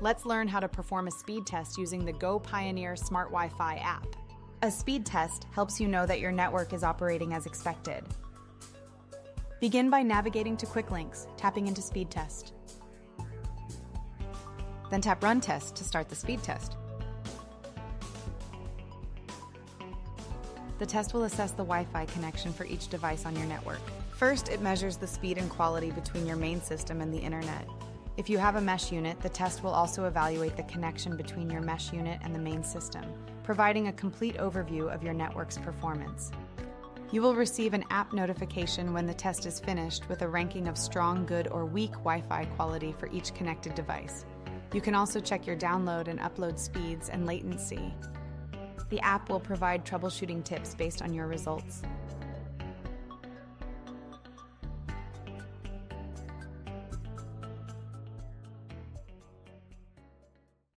Let's learn how to perform a speed test using the GoPioneer SmartWiFi app. A speed test helps you know that your network is operating as expected. Begin by navigating to Quick Links, tapping into Speed Test. Then tap Run Test to start the speed test. The test will assess the Wi-Fi connection for each device on your network. First, it measures the speed and quality between your main system and the internet. If you have a mesh unit, the test will also evaluate the connection between your mesh unit and the main system, providing a complete overview of your network's performance. You will receive an app notification when the test is finished with a ranking of strong, good, or weak Wi-Fi quality for each connected device. You can also check your download and upload speeds and latency. The app will provide troubleshooting tips based on your results.